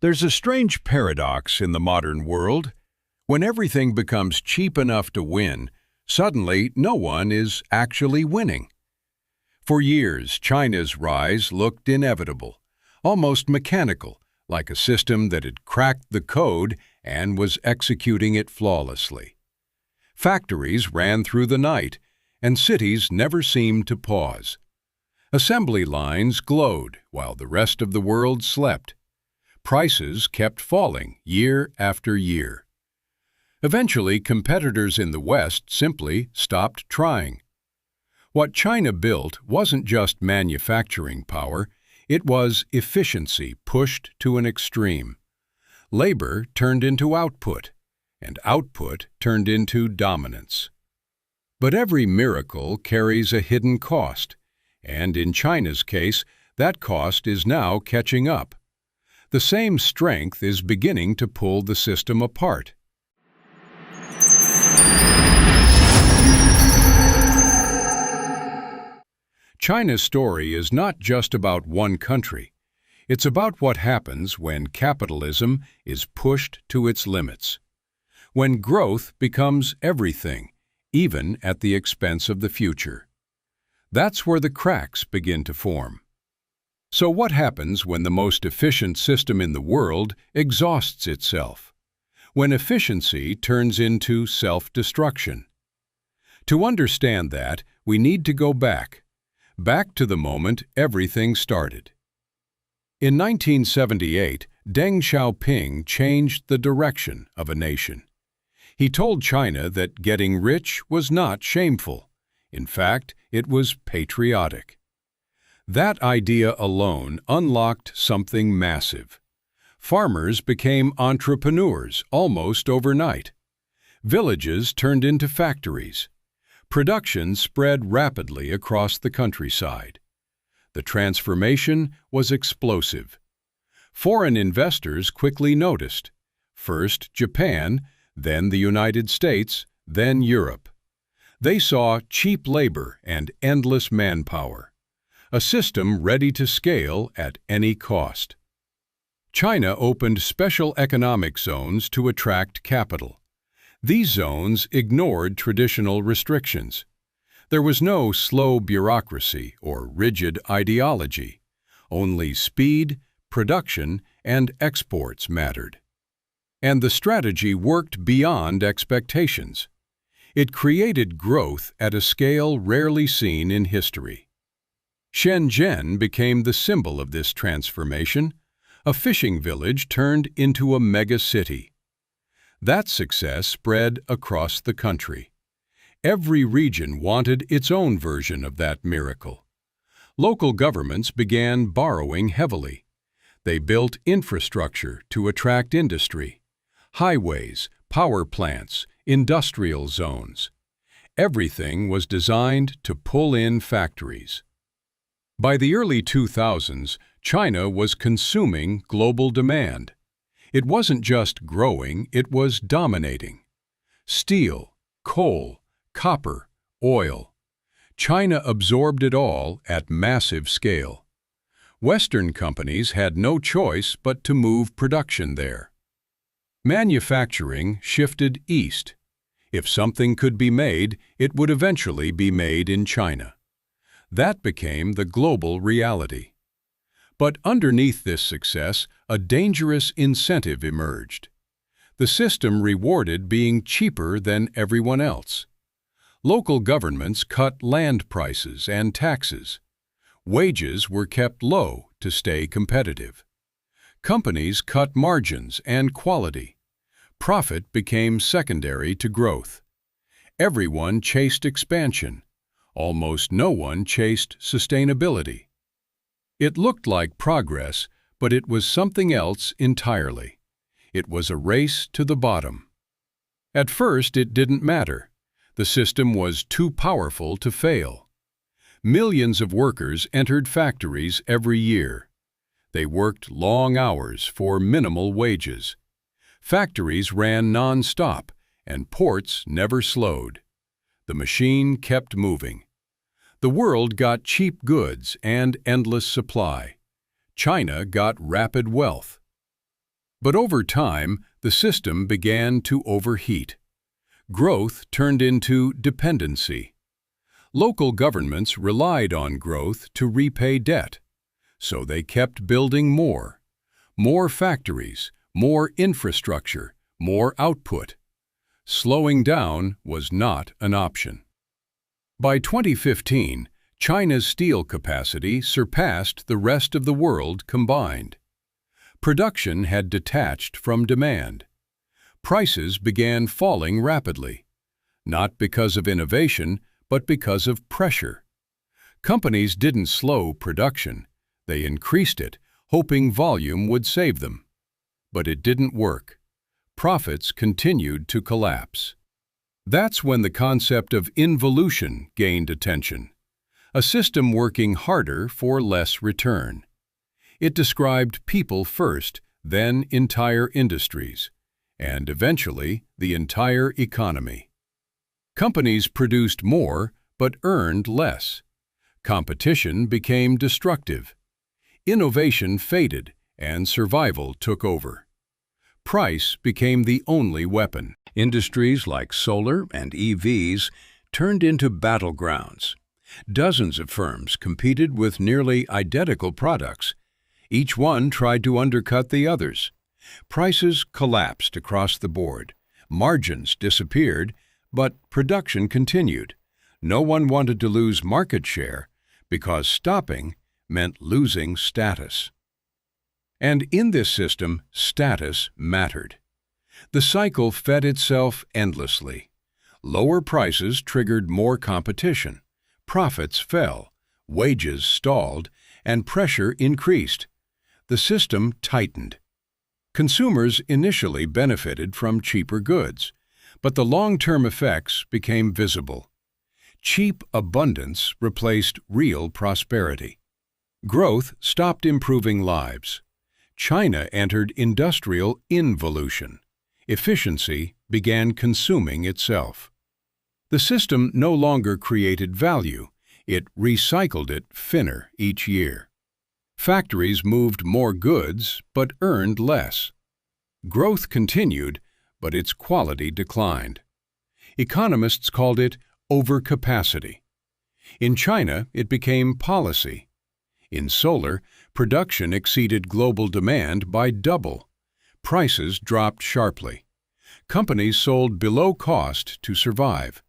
There's a strange paradox in the modern world. When everything becomes cheap enough to win, suddenly no one is actually winning. For years, China's rise looked inevitable, almost mechanical, like a system that had cracked the code and was executing it flawlessly. Factories ran through the night, and cities never seemed to pause. Assembly lines glowed while the rest of the world slept. Prices kept falling year after year. Eventually, competitors in the West simply stopped trying. What China built wasn't just manufacturing power, it was efficiency pushed to an extreme. Labor turned into output, and output turned into dominance. But every miracle carries a hidden cost, and in China's case, that cost is now catching up. The same strength is beginning to pull the system apart. China's story is not just about one country. It's about what happens when capitalism is pushed to its limits. When growth becomes everything, even at the expense of the future. That's where the cracks begin to form. So what happens when the most efficient system in the world exhausts itself? When efficiency turns into self-destruction? To understand that, we need to go back to the moment everything started. In 1978, Deng Xiaoping changed the direction of a nation. He told China that getting rich was not shameful. In fact, it was patriotic. That idea alone unlocked something massive. Farmers became entrepreneurs almost overnight. Villages turned into factories. Production spread rapidly across the countryside. The transformation was explosive. Foreign investors quickly noticed. First Japan, then the United States, then Europe. They saw cheap labor and endless manpower. A system ready to scale at any cost. China opened special economic zones to attract capital. These zones ignored traditional restrictions. There was no slow bureaucracy or rigid ideology. Only speed, production, and exports mattered. And the strategy worked beyond expectations. It created growth at a scale rarely seen in history. Shenzhen became the symbol of this transformation. A fishing village turned into a mega-city. That success spread across the country. Every region wanted its own version of that miracle. Local governments began borrowing heavily. They built infrastructure to attract industry. Highways, power plants, industrial zones. Everything was designed to pull in factories. By the early 2000s, China was consuming global demand. It wasn't just growing, it was dominating. Steel, coal, copper, oil. China absorbed it all at massive scale. Western companies had no choice but to move production there. Manufacturing shifted east. If something could be made, it would eventually be made in China. That became the global reality. But underneath this success, a dangerous incentive emerged. The system rewarded being cheaper than everyone else. Local governments cut land prices and taxes. Wages were kept low to stay competitive. Companies cut margins and quality. Profit became secondary to growth. Everyone chased expansion. Almost no one chased sustainability. It looked like progress, but it was something else entirely. It was a race to the bottom. At first, it didn't matter. The system was too powerful to fail. Millions of workers entered factories every year. They worked long hours for minimal wages. Factories ran non-stop, and ports never slowed. The machine kept moving. The world got cheap goods and endless supply. China got rapid wealth. But over time, the system began to overheat. Growth turned into dependency. Local governments relied on growth to repay debt, so they kept building more factories, more infrastructure, more output. Slowing down was not an option. By 2015, China's steel capacity surpassed the rest of the world combined. Production had detached from demand. Prices began falling rapidly, not because of innovation, but because of pressure. Companies didn't slow production, they increased it, hoping volume would save them. But it didn't work. Profits continued to collapse. That's when the concept of involution gained attention, a system working harder for less return. It described people first, then entire industries, and eventually the entire economy. Companies produced more but earned less. Competition became destructive. Innovation faded and survival took over. Price became the only weapon. Industries like solar and EVs turned into battlegrounds. Dozens of firms competed with nearly identical products. Each one tried to undercut the others. Prices collapsed across the board. Margins disappeared, but production continued. No one wanted to lose market share because stopping meant losing status. And in this system, status mattered. The cycle fed itself endlessly. Lower prices triggered more competition. Profits fell, wages stalled, and pressure increased. The system tightened. Consumers initially benefited from cheaper goods, but the long-term effects became visible. Cheap abundance replaced real prosperity. Growth stopped improving lives. China entered industrial involution. Efficiency began consuming itself. The system no longer created value, it recycled it thinner each year. Factories moved more goods but earned less. Growth continued, but its quality declined. Economists called it overcapacity. In China, it became policy. In solar, production exceeded global demand by double. Prices dropped sharply. Companies sold below cost to survive.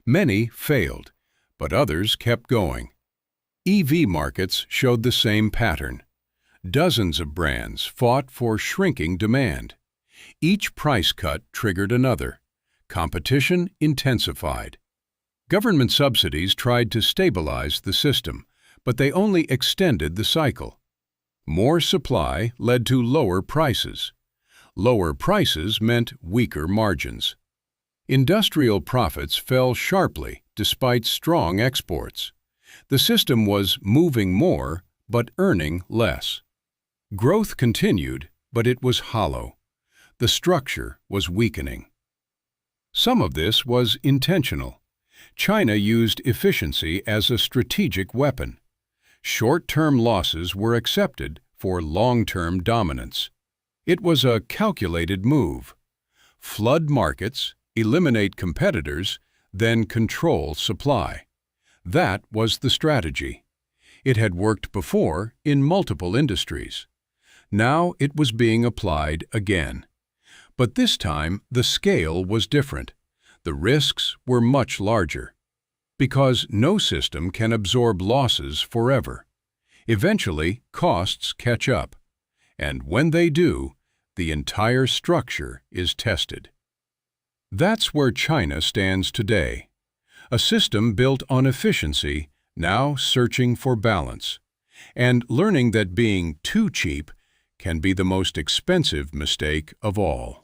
Many failed, but others kept going. EV markets showed the same pattern. Dozens of brands fought for shrinking demand. Each price cut triggered another. Competition intensified. Government subsidies tried to stabilize the system, but they only extended the cycle. More supply led to lower prices. Lower prices meant weaker margins. Industrial profits fell sharply despite strong exports. The system was moving more but earning less. Growth continued, but it was hollow. The structure was weakening. Some of this was intentional. China used efficiency as a strategic weapon. Short-term losses were accepted for long-term dominance. It was a calculated move. Flood markets, eliminate competitors, then control supply. That was the strategy. It had worked before in multiple industries. Now it was being applied again. But this time the scale was different. The risks were much larger. Because no system can absorb losses forever. Eventually, costs catch up. And when they do, the entire structure is tested. That's where China stands today. A system built on efficiency, now searching for balance, and learning that being too cheap can be the most expensive mistake of all.